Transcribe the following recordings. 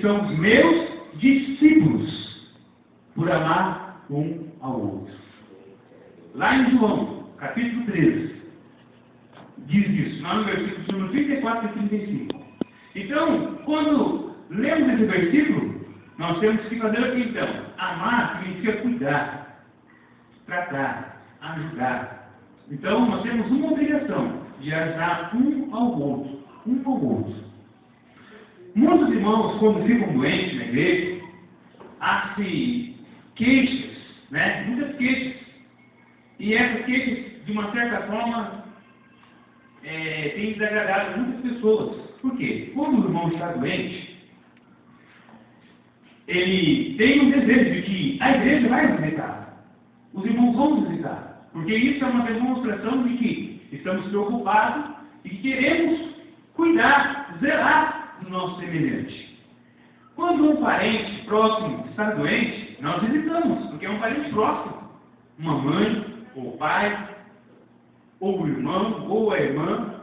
são os meus discípulos, por amar um ao outro. Lá em João, capítulo 13, diz isso, lá no versículo número 34 e 35. Então, quando lemos esse versículo, nós temos que fazer o que então? Amar significa cuidar, tratar, ajudar. Então, nós temos uma obrigação de ajudar um ao outro. Muitos irmãos, quando ficam doentes na igreja, há-se queixas, né? Muitas queixas. E essas queixas, de uma certa forma, têm desagradado muitas pessoas. Por quê? Quando o irmão está doente, ele tem um desejo de que a igreja vai visitar. Os irmãos vão visitar. Porque isso é uma demonstração de que estamos preocupados e que queremos cuidar, zelar do nosso semelhante. Quando um parente próximo está doente, nós visitamos, porque é um parente próximo. Uma mãe, ou o pai, ou o irmão, ou a irmã.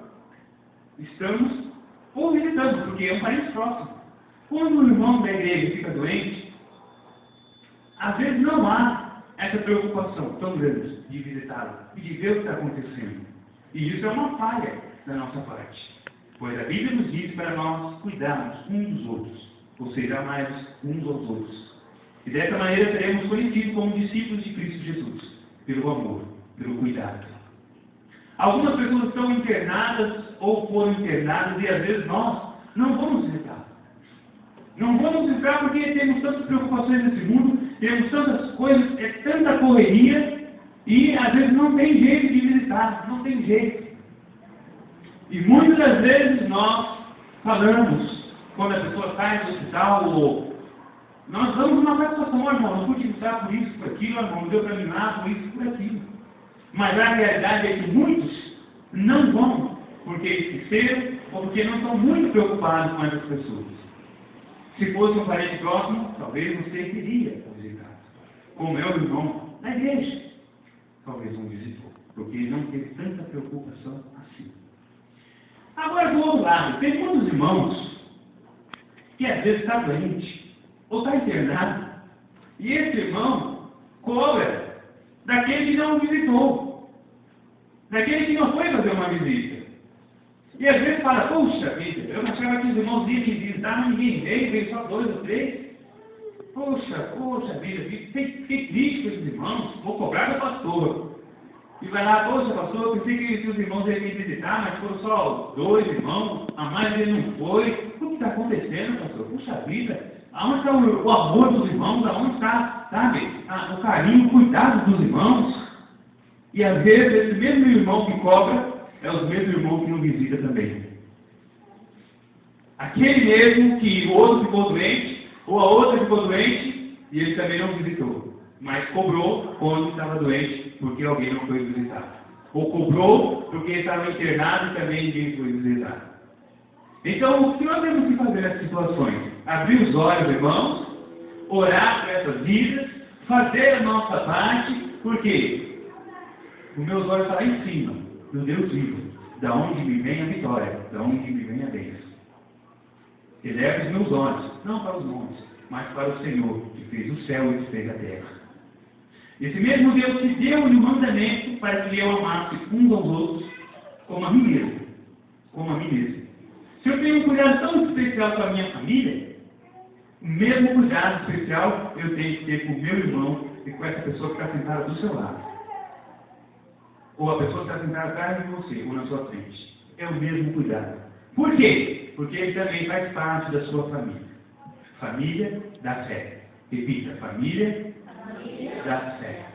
Estamos ou visitando, porque é um parente próximo. Quando o irmão da igreja fica doente, às vezes não há essa preocupação tão grande de visitá-lo e de ver o que está acontecendo. E isso é uma falha da nossa parte. Pois a Bíblia nos diz para nós cuidarmos uns dos outros, ou seja, amarmos uns aos outros. E dessa maneira seremos conhecidos como discípulos de Cristo Jesus, pelo amor, pelo cuidado. Algumas pessoas estão internadas ou foram internadas e às vezes nós não vamos visitar. Não vamos visitar porque temos tantas preocupações nesse mundo, temos tantas coisas, é tanta correria e às vezes não tem jeito de visitar, não tem jeito. E muitas das vezes nós falamos, quando a pessoa sai do hospital, ou nós damos uma satisfação, irmão, não pude visitar por isso, por aquilo, irmão, não deu para mim nada, por isso, por aquilo. Mas a realidade é que muitos não vão, porque esqueceram, ou porque não estão muito preocupados com essas pessoas. Se fosse um parente próximo, talvez você queria visitar. Como é o irmão na igreja. Talvez não visitou, porque ele não teve tanta preocupação assim. Agora, do outro lado, tem muitos irmãos que às vezes está doente, ou está internado, e esse irmão cobra daquele que não visitou, daquele que não foi fazer uma visita. E às vezes fala, puxa vida, eu achava que os irmãos iam me visitar, mas ninguém veio só 2 ou 3. Poxa vida, fiquei triste com esses irmãos, vou cobrar do pastor. E vai lá, poxa pastor, eu pensei que os irmãos iam me visitar, mas foram só 2 irmãos, a mais ele não foi. O que está acontecendo, pastor? Puxa vida, aonde está o amor dos irmãos? Aonde está, sabe, o carinho, o cuidado dos irmãos? E às vezes esse mesmo irmão que cobra é os mesmos irmãos que não visita também. Aquele mesmo que o outro ficou doente, ou a outra ficou doente, e ele também não visitou. Mas cobrou quando estava doente, porque alguém não foi visitar. Ou cobrou porque estava internado e também ninguém foi visitar. Então, o que nós temos que fazer nessas situações? Abrir os olhos, irmãos, orar por essas vidas, fazer a nossa parte, porque os meus olhos estão lá em cima, do Deus vivo, da onde me vem a vitória, da onde me vem a bênção. Eleva os meus olhos, não para os montes, mas para o Senhor, que fez o céu e que fez a terra. Esse mesmo Deus que deu-lhe o mandamento para que eu amasse uns aos outros como a mim mesmo. Como a mim mesmo. Se eu tenho um cuidado tão especial com a minha família, o mesmo cuidado especial eu tenho que ter com o meu irmão e com essa pessoa que está sentada do seu lado. Ou a pessoa que está sentada atrás de você, ou na sua frente. É o mesmo cuidado. Por quê? Porque ele também faz parte da sua família. Família da fé. Repita, família da fé.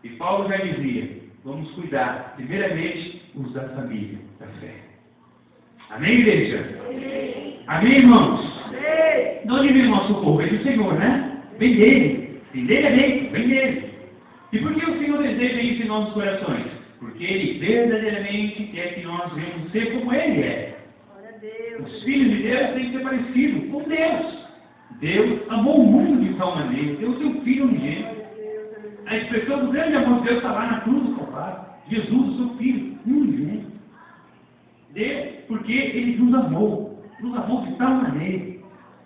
E Paulo já dizia, vamos cuidar, primeiramente, os da família da fé. Amém, igreja? Amém, irmãos? Amém. De onde vem o nosso socorro? É do Senhor, né? Vem dele. Vem dele, amém? Vem dele. E por que o Senhor deseja isso em nossos corações? Porque Ele verdadeiramente quer que nós venhamos ser como Ele é. Os filhos de Deus têm que ser parecidos com Deus. Deus amou o mundo de tal maneira, deu o seu Filho unigênito. A expressão do grande amor de Deus está lá na cruz do Calvário. Jesus, o seu Filho unigênito. Deus, porque Ele nos amou de tal maneira.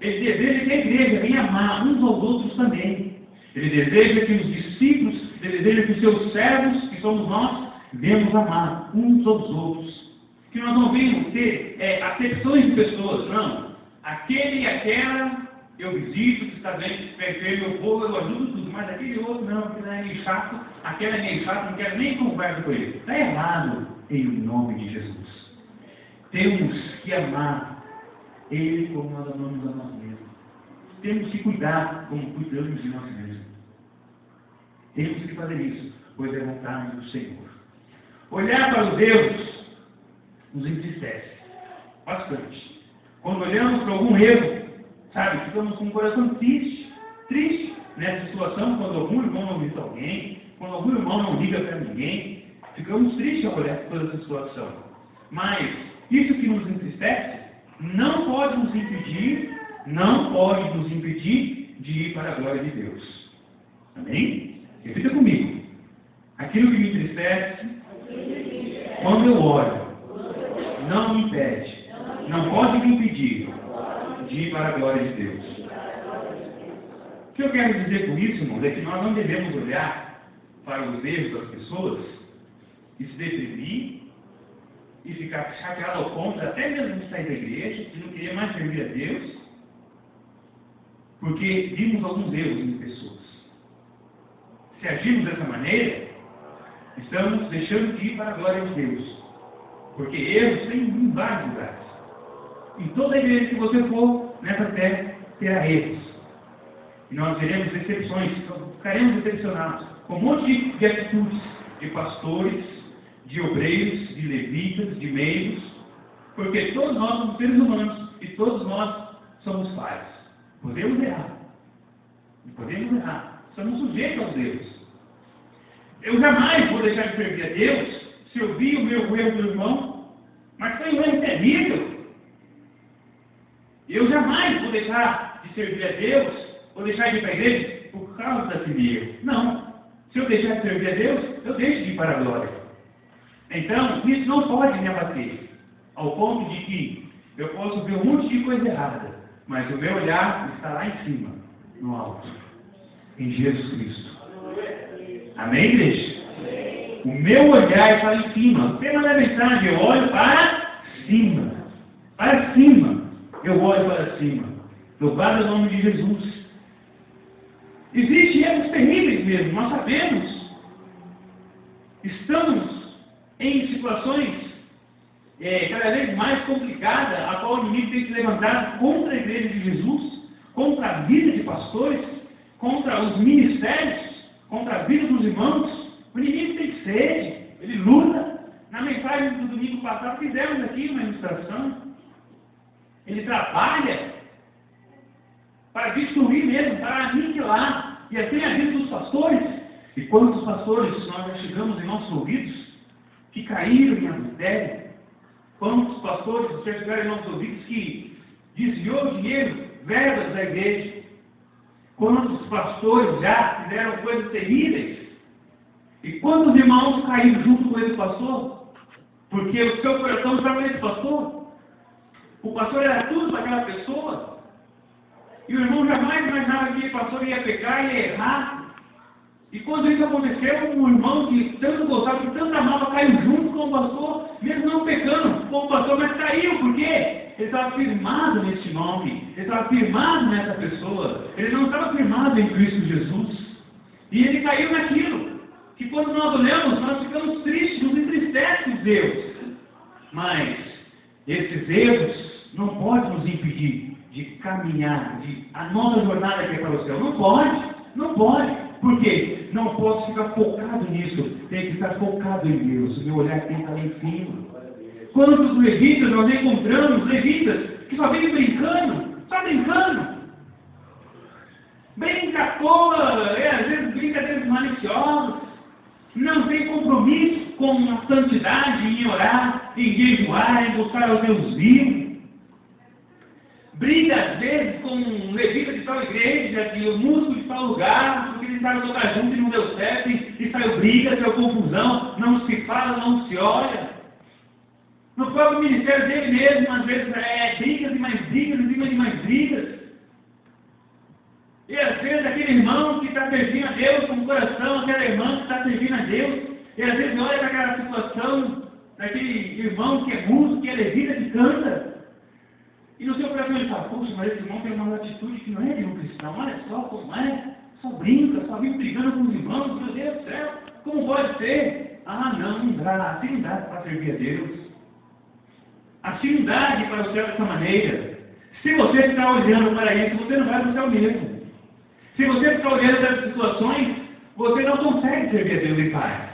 Ele deseja que a igreja venha amar uns aos outros também. Ele deseja que os discípulos, ele deseja que os seus servos, que somos nós, venhamos amar uns aos outros. Que nós não venhamos ter acepções de pessoas, não. Aquele e aquela eu visito, que está bem, perfeito, eu vou, eu ajudo tudo, mas aquele outro não, aquele é meio chato, aquele é meio chato, não quero nem conversa com ele. Está errado, em nome de Jesus. Temos que amar Ele como nós amamos a nós mesmos. Temos que cuidar como cuidamos de nós mesmos. Temos que fazer isso, pois é vontade do Senhor. Olhar para os erros nos entristece bastante. Quando olhamos para algum erro, sabe, ficamos com o coração triste nessa situação, quando algum irmão não visita alguém, quando algum irmão não liga para ninguém, ficamos tristes ao olhar para toda essa situação. Mas isso que nos entristece não pode nos impedir de ir para a glória de Deus. Amém? Repita comigo. Aquilo que me entristece, quando eu oro, não me impede, não pode me impedir de ir para a glória de Deus. O que eu quero dizer com isso, irmãos, é que nós não devemos olhar para os erros das pessoas e se deprimir e ficar chateado ao ponto até mesmo de sair da igreja, de não querer mais servir a Deus, porque vimos alguns erros em pessoas. Se agirmos dessa maneira, estamos deixando de ir para a glória de Deus. Porque erros tem em vários lugares. Em toda a igreja que você for, nessa terra, terá erros. E nós veremos decepções, ficaremos decepcionados com um monte de atitudes de pastores, de obreiros, de levitas, de meios, porque todos nós somos seres humanos e todos nós somos falhos. Podemos errar. Somos sujeitos aos erros. Eu jamais vou deixar de servir a Deus se eu vi o meu erro do irmão, mas foi um erro terrível. Eu jamais vou deixar de servir a Deus, vou deixar de ir para a igreja por causa daquele erro. Não. Se eu deixar de servir a Deus, eu deixo de ir para a glória. Então, isso não pode me abater, ao ponto de que eu posso ver um monte de coisa errada, mas o meu olhar está lá em cima, no alto, em Jesus Cristo. Amém, igreja? O meu olhar está lá em cima. O tema da mensagem, eu olho para cima. Para cima. Eu olho para cima. Louvado é o nome de Jesus. Existem erros terríveis mesmo, nós sabemos. Estamos em situações cada vez mais complicadas, a qual o inimigo tem se levantado contra a igreja de Jesus, contra a vida de pastores, contra os ministérios, contra a vida dos irmãos. O inimigo tem sede, ele luta. Na mensagem do domingo passado, fizemos aqui uma ilustração. Ele trabalha para destruir mesmo, para aniquilar. E assim a vida dos pastores. E quantos pastores nós já chegamos em nossos ouvidos que caíram em adultério? Quantos pastores já chegaram em nossos ouvidos que desviou dinheiro, verbas da igreja? Quantos pastores já fizeram coisas terríveis? E quantos irmãos caíram junto com esse pastor? Porque o seu coração estava nesse pastor. O pastor era tudo para aquela pessoa. E o irmão jamais imaginava que o pastor ia pecar e ia errar. E quando isso aconteceu, um irmão que tanto gostava, que tanto amava, caiu junto com o pastor, mesmo não pecando com o pastor, mas caiu. Por quê? Ele estava firmado nesse nome. Ele estava firmado nessa pessoa. Ele não estava firmado em Cristo Jesus. E ele caiu naquilo. Que quando nós olhamos, nós ficamos tristes, nos entristece os erros. Mas esses erros não podem nos impedir de caminhar, de a nossa jornada que é para o céu. Não pode. Por quê? Não posso ficar focado nisso. Tem que estar focado em Deus. O meu olhar tem que estar lá em cima. Quantos levitas nós encontramos, levitas, que só vivem brincando, Brinca à toa, às vezes brincadeiras maliciosas, não tem compromisso com a santidade, em orar, em jejuar, em buscar ao Deus vivo. Briga às vezes com um levita de tal igreja, que o músico de tal lugar, porque eles estavam tocar junto e não deu certo, e saiu briga, saiu confusão, não se fala, não se olha. No próprio ministério dele mesmo, às vezes brigas e mais brigas, em cima de mais brigas. aquele irmão que está servindo a Deus com o coração, aquela irmã que está servindo a Deus, e às vezes olha para aquela situação, daquele irmão que é músico, que é levita, que canta, e no seu coração ele fala, poxa, mas esse irmão tem uma atitude que não é de um cristão, olha só como é, só brinca, só vive brigando com os irmãos, meu Deus do céu, como pode ser? Ah, não dá, assim não dá para servir a Deus. Assim não dá de ir para o céu dessa maneira. Se você ficar olhando para isso, você não vai para o céu mesmo. Se você ficar olhando para essas situações, você não consegue servir a Deus em paz.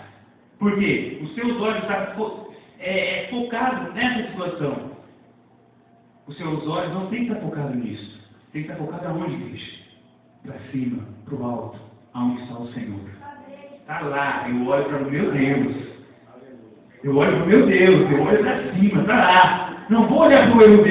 Por quê? Os seus olhos estão focados nessa situação. Os seus olhos não têm que estar focados nisso. Tem que estar focado aonde, igreja? Para cima, para o alto, aonde está o Senhor. Está lá, eu olho para o meu Deus. Eu olho para o meu Deus, eu olho para cima, está lá. Não vou olhar para o meu Deus.